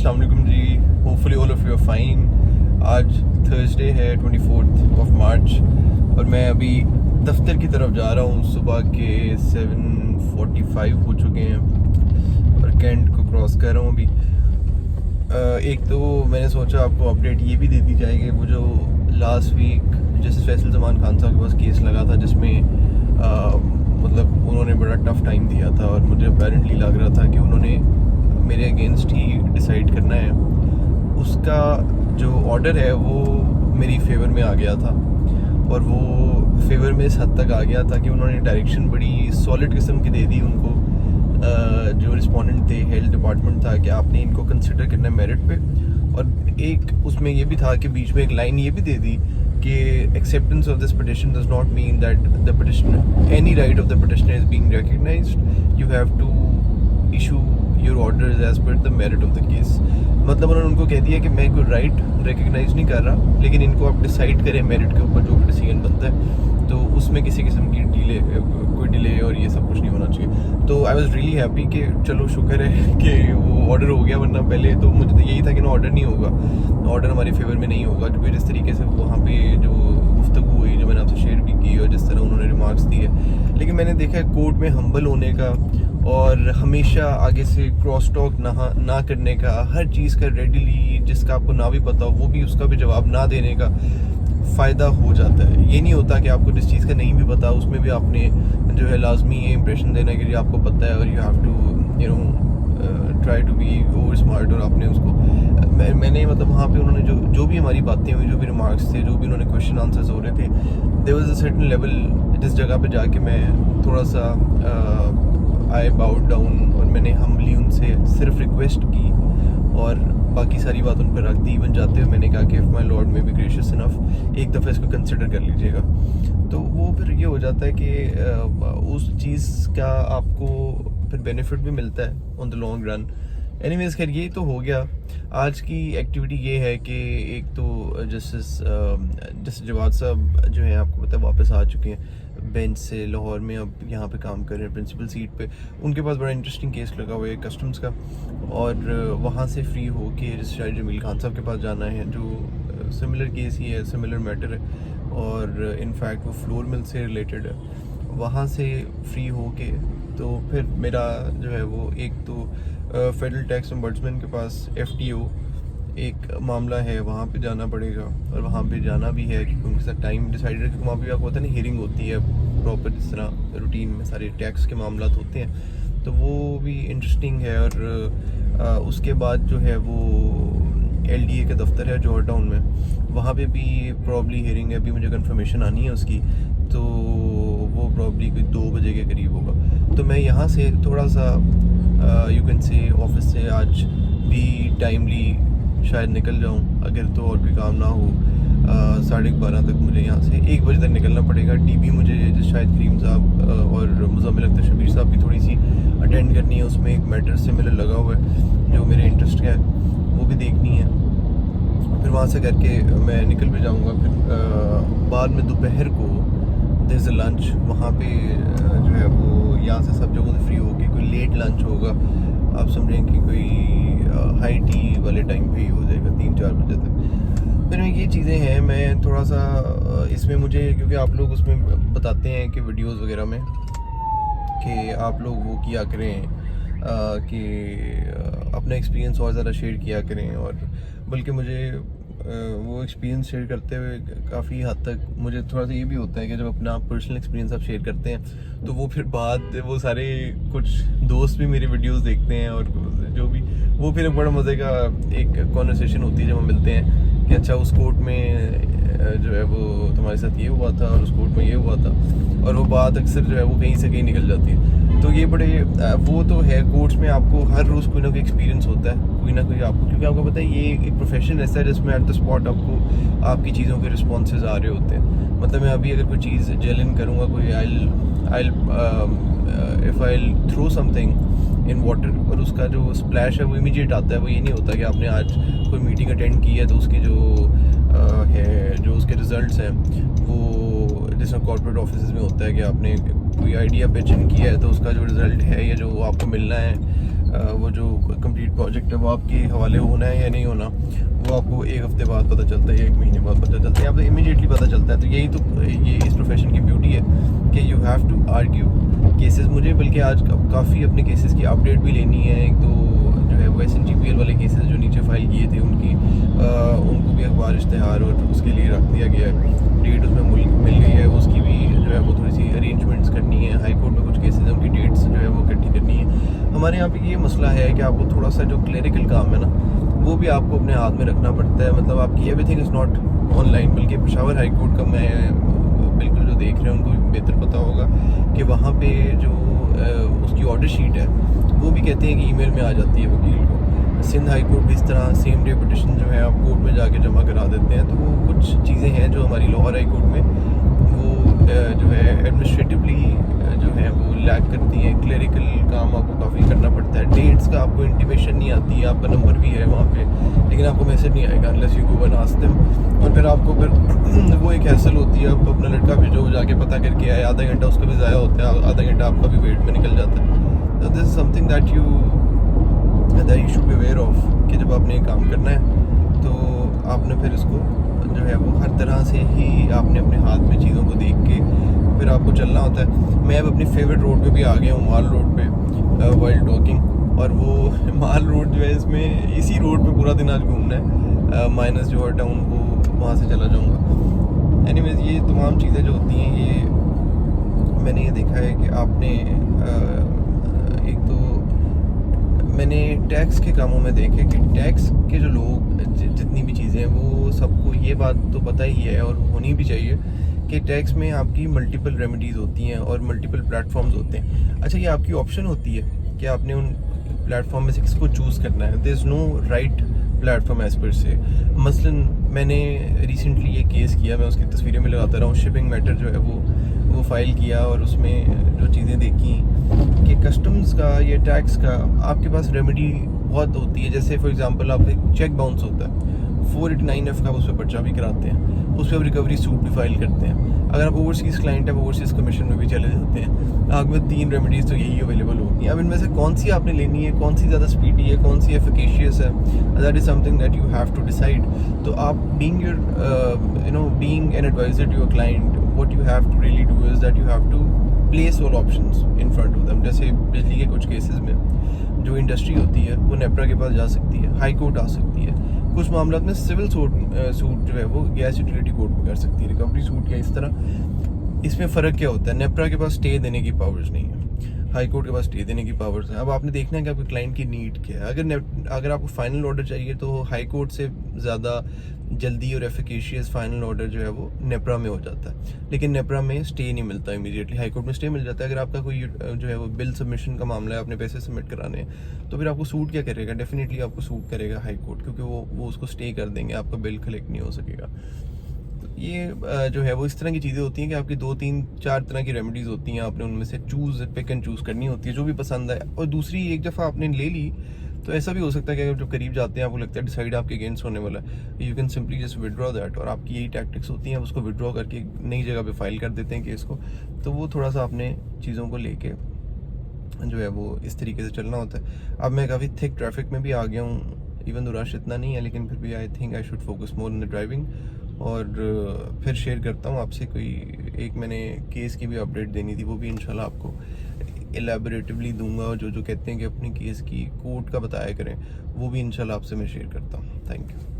अस्सलाम वालेकुम जी, hopefully all of you are fine. आज थर्सडे है 24 मार्च और मैं अभी दफ्तर की तरफ जा रहा हूँ। सुबह के 7:45 हो चुके हैं और कैंट को क्रॉस कर रहा हूँ अभी। एक तो मैंने सोचा आपको अपडेट ये भी दे दी जाएगी, वो जो last week justice Faisal Zaman Khan साहब के पास केस लगा था जिसमें मतलब उन्होंने बड़ा टफ टाइम दिया था और मुझे अपेरेंटली लग रहा था कि उन्होंने मेरे अगेंस्ट ही डिसाइड करना है। उसका जो ऑर्डर है वो मेरी फेवर में आ गया था और वो फेवर में इस हद तक आ गया था कि उन्होंने डायरेक्शन बड़ी सॉलिड किस्म की दे दी उनको। जो रिस्पोंडेंट थे हेल्थ डिपार्टमेंट था कि आपने इनको कंसिडर करना है मेरिट पे, और एक उसमें ये भी था कि बीच में एक लाइन ये भी दे दी कि acceptance of this petition does not mean that the petitioner, any right of the petitioner is being recognized. You have to issue your orders as per the merit of the case. मतलब उन्होंने उनको कह दिया कि मैं कोई right recognise नहीं कर रहा, लेकिन इनको आप डिसाइड करें मेरिट के ऊपर जो भी डिसीजन बनता है, तो उसमें किसी किस्म की कोई डिले और ये सब कुछ नहीं होना चाहिए। तो आई वॉज रियली हैप्पी कि चलो शुक्र है कि वो ऑर्डर हो गया, वरना पहले तो मुझे तो यही था कि ना ऑर्डर नहीं होगा, ऑर्डर हमारे फेवर में नहीं होगा, क्योंकि जिस तरीके से वहाँ पे जो गुफ्तगू हुई जो मैंने आपसे शेयर भी की और जिस तरह उन्होंने रिमार्क्स दिए। लेकिन मैंने देखा है कोर्ट में हम्बल होने का और हमेशा आगे से क्रॉस टॉक ना करने का, हर चीज़ का रेडिली जिसका आपको ना भी पता हो वो भी उसका भी जवाब ना देने का फ़ायदा हो जाता है। ये नहीं होता कि आपको जिस चीज़ का नहीं भी पता उसमें भी आपने जो है लाजमी ये इंप्रेशन देना कि आपको पता है और you have to try to be over smart. और आपने उसको मैंने मतलब वहाँ पे उन्होंने जो भी हमारी बातें हुई, जो भी रिमार्क्स थे, जो भी उन्होंने क्वेश्चन आंसर्स हो रहे थे, there was a certain level जिस जगह पे जाके मैं थोड़ा सा आई बाउड डाउन और मैंने हम्बली उनसे सिर्फ रिक्वेस्ट की और बाकी सारी बात उन पर रख दी। इवन जाते हुए मैंने कहा कि इफ़ माई लॉर्ड में बी ग्रेशियस इनफ, एक दफ़ा इसको कंसिडर कर लीजिएगा। तो वो फिर ये हो जाता है कि उस चीज़ का आपको फिर बेनिफिट भी मिलता है on the long run. Anyways खैर ये तो हो गया। आज की एक्टिविटी ये है कि एक तो जस्टिस जवाद साहब जो है आपको पता है वापस आ चुके हैं बेंच से लाहौर में, अब यहाँ पे काम कर रहे हैं प्रिंसिपल सीट पे। उनके पास बड़ा इंटरेस्टिंग केस लगा हुआ है कस्टम्स का, और वहाँ से फ्री हो के रजिस्ट्रार जमील खान साहब के पास जाना है जो सिमिलर केस ही है, सिमिलर मैटर है और इनफैक्ट वो फ्लोर मिल से रिलेटेड है। वहाँ से फ्री हो के तो फिर मेरा जो है वो एक तो फेडरल टैक्स ओम्बड्समैन के पास FTO एक मामला है, वहाँ पे जाना पड़ेगा और वहाँ पे जाना भी है क्योंकि उनके साथ टाइम डिसाइडेड, क्योंकि वहाँ पे आपको पता नहीं हियरिंग होती है प्रॉपर, जिस तरह रूटीन में सारे टैक्स के मामला होते हैं, तो वो भी इंटरेस्टिंग है। और उसके बाद जो है वो LDA का दफ्तर है जॉर्ज टाउन में, वहाँ पे भी प्रॉब्ली हियरिंग है, अभी मुझे कंफर्मेशन आनी है उसकी, तो वो प्रॉब्ली कोई 2 बजे के करीब होगा। तो मैं यहाँ से थोड़ा सा यू कैन से ऑफिस से आज भी टाइमली शायद निकल जाऊँ, अगर तो और कोई काम ना हो। 12:30 तक मुझे यहाँ से 1 बजे तक निकलना पड़ेगा। DB मुझे शायद करीम साहब और मुज़म्मिल अख्तर शबीर साहब की थोड़ी सी अटेंड करनी है, उसमें एक मैटर सिमिलर लगा हुआ है जो मेरे इंटरेस्ट का है, वो भी देखनी है। फिर वहाँ से करके मैं निकल भी जाऊँगा। फिर बाद में दोपहर को देयर इज़ अ लंच, वहाँ पे जो है वो यहाँ से सब जगहों से फ्री होके कोई लेट लंच होगा, आप समझें कि कोई हाई टी वाले टाइम पे ही हो जाएगा 3-4 बजे तक। फिर ये चीज़ें हैं। मैं थोड़ा सा इसमें मुझे, क्योंकि आप लोग उसमें बताते हैं कि वीडियोस वगैरह में कि आप लोग वो किया करें कि अपना एक्सपीरियंस और ज़्यादा शेयर किया करें, और बल्कि मुझे वो एक्सपीरियंस शेयर करते हुए काफ़ी हद तक मुझे थोड़ा सा ये भी होता है कि जब अपना पर्सनल एक्सपीरियंस आप शेयर करते हैं तो वो फिर बाद वो सारे कुछ दोस्त भी मेरे वीडियोस देखते हैं और जो भी वो फिर बड़ा मज़े का एक कॉन्वर्सेशन होती है जब हम मिलते हैं कि अच्छा उस कोर्ट में जो है वो तुम्हारे साथ ये हुआ था और उस कोर्ट में ये हुआ था, और वो बात अक्सर जो है वो कहीं से कहीं निकल जाती है। तो ये बड़े वो तो है, कोर्ट्स में आपको हर रोज़ कोई ना कोई एक्सपीरियंस होता है, कोई ना कोई आपको, क्योंकि आपको पता है ये एक प्रोफेशन ऐसा है जिसमें एट द स्पॉट आपको आपकी चीज़ों के रिस्पॉन्सेज आ रहे होते हैं। मतलब मैं अभी अगर कोई चीज़ जेलिन करूँगा, कोई if I throw something in water और उसका जो स्प्लैश है वो इमीडिएट आता है, वो ये नहीं होता कि आपने आज कोई मीटिंग अटेंड की है तो उसकी जो उसके रिजल्ट्स हैं वो जैसे कॉर्पोरेट ऑफिस में होता है कि आपने कोई आइडिया पिच इन किया है तो उसका जो रिज़ल्ट है या जो आपको मिलना है वो जो कंप्लीट प्रोजेक्ट है वो आपके हवाले होना है या नहीं होना, वो आपको एक हफ्ते बाद पता चलता है, एक महीने बाद पता चलता है, या फिर इमीडिएटली पता चलता है। तो यही तो ये इस प्रोफेशन की ब्यूटी है कि you have to argue cases. मुझे बल्कि आज काफ़ी अपने केसेस की अपडेट भी लेनी है। एक तो जो है वो SNGPL वाले केसेस जो नीचे फाइल किए थे उनको भी अखबार इश्तेहार और उसके लिए रख दिया गया है, डेट उसमें मिल गई है, उसकी भी जो है वो थोड़ी सी अरेंजमेंट्स करनी है। हाई कोर्ट में कुछ केसेस हैं, उनकी डेट्स जो है वो इकट्ठी करनी है। हमारे यहाँ पे ये मसला है कि आपको थोड़ा सा जो क्लरिकल काम है ना, वो भी आपको अपने हाथ में रखना पड़ता है। मतलब आपकी एवरीथिंग इज़ नॉट ऑनलाइन। बल्कि पेशावर हाई कोर्ट का मैं बिल्कुल जो देख रहे हैं उनको भी बेहतर पता होगा कि वहाँ पे जो उसकी ऑर्डर शीट है वो भी कहते हैं कि ईमेल में आ जाती है वकील को। सिंध हाई कोर्ट भी इस तरह सेम डे पिटिशन जो है आप कोर्ट में जाके जमा करा देते हैं। तो वो कुछ चीज़ें हैं जो हमारी लाहौर हाई कोर्ट में वो जो है एडमिनिस्ट्रेटिवली जो है वो लैक करती हैं। क्लरिकल काम आपको काफ़ी करना पड़ता है। डेट्स का आपको इंटीमेशन नहीं आती है, आपका नंबर भी है वहाँ पे लेकिन आपको मैसेज नहीं आएगा unless you go and ask them. और फिर आपको फिर वो एक हैसल होती है, आप अपना लड़का भेजो जाके पता करके आए, आधा घंटा उसका भी ज़ाया होता है, आधा घंटा आपका भी वेट में निकल जाता है। तो this is something that you should be aware of कि जब आपने काम करना है तो आपने फिर इसको जो है वो हर तरह से ही आपने अपने हाथ में चीज़ों को देख के फिर आपको चलना होता है। मैं अब अपनी फेवरेट रोड पे भी आ गया हूँ, माल रोड पे वाइल्ड टॉकिंग। और वो माल रोड जो है इसमें इसी रोड पे पूरा दिन आज घूमना है, माइनस जो है टाउन वो वहाँ से चला जाऊँगा। एनीवेज ये तमाम चीज़ें जो होती हैं ये मैंने ये देखा है कि आपने एक तो मैंने टैक्स के कामों में देखे कि टैक्स के जो लोग जितनी भी चीज़ें हैं वो सबको ये बात तो पता ही है और होनी भी चाहिए कि टैक्स में आपकी मल्टीपल रेमेडीज़ होती हैं और मल्टीपल प्लेटफॉर्म्स होते हैं। अच्छा, ये आपकी ऑप्शन होती है कि आपने उन प्लेटफॉर्म में से किसको चूज़ करना है। There is no right platform as per se. मसलन मैंने रिसेंटली ये केस किया, मैं उसकी तस्वीरें में लगाता रहा हूँ, शिपिंग मैटर जो है वो फाइल किया और उसमें जो चीज़ें देखी कि कस्टम्स का या टैक्स का आपके पास रेमेडी बहुत होती है। जैसे फॉर एग्जांपल आपका चेक बाउंस होता है, 489F का उस पर पर्चा भी कराते हैं, उस पर आप रिकवरी सूट भी फाइल करते हैं। अगर आप ओवरसीज़ क्लाइंट है, ओवरसीज़ कमीशन में भी चले जाते हैं। आग में 3 रेमेडीज़ तो यही अवेलेबल होगी। अब इनमें से कौन सी आपने लेनी है, कौन सी ज़्यादा स्पीडी है, कौन सी एफिकेशियस है, that is something that you have to decide. तो आप being being an advisor to your client, what you have to really do is that you have to place all options in front of them. जैसे बिजली के कुछ cases में जो industry होती है वो नेपरा के पास जा सकती है, हाई कोर्ट आ सकती है, कुछ मामलों में सिविल सूट जो है वो गैस यूटिलिटी कोर्ट में कर सकती है, रिकवरी सूट या इस तरह। इसमें फ़र्क क्या होता है, नेपरा के पास स्टे देने की पावर्स नहीं है, हाई कोर्ट के पास स्टे देने की पावर्स है। अब आपने देखना है कि आपके क्लाइंट की नीड क्या है। अगर आपको फाइनल ऑर्डर चाहिए तो हाई कोर्ट से ज़्यादा जल्दी और एफिकेशियस फाइनल ऑर्डर जो है वो नेपरा में हो जाता है, लेकिन नेपरा में स्टे नहीं मिलता इमीडिएटली, हाई कोर्ट में स्टे मिल जाता है। अगर आपका कोई जो है वो बिल सबमिशन का मामला है, आपने पैसे सबमिट कराने हैं, तो फिर आपको सूट क्या करेगा, डेफिनेटली आपको सूट करेगा हाई कोर्ट, क्योंकि वो उसको स्टे कर देंगे, आपका बिल कलेक्ट नहीं हो सकेगा। तो ये जो है वो इस तरह की चीज़ें होती हैं कि आपकी 2, 3, 4 तरह की रेमेडीज़ होती हैं, आपने उनमें से पिक एंड चूज़ करनी होती है जो भी पसंद आए। और दूसरी, एक दफ़ा आपने ले ली तो ऐसा भी हो सकता है कि अगर जो करीब जाते हैं आपको लगता है डिसाइड आपके अगेंस्ट होने वाला है, you can simply just withdraw that. और आपकी यही टैक्टिक्स होती हैं, उसको विड्रॉ करके नई जगह पे फाइल कर देते हैं केस को। तो वो थोड़ा सा आपने चीज़ों को लेके जो है वो इस तरीके से चलना होता है। अब मैं काफ़ी थिक ट्रैफिक में भी आ गया हूँ, इवन तो रश इतना नहीं है, लेकिन फिर भी I think I should focus more in the driving. और फिर शेयर करता हूँ आपसे कोई एक मैंने केस की भी अपडेट देनी थी, वो भी इंशाल्लाह आपको एलैबोरेटिवली दूंगा। और जो कहते हैं कि अपनी केस की कोर्ट का बताया करें, वो भी इंशाल्लाह आपसे मैं शेयर करता हूँ। Thank you.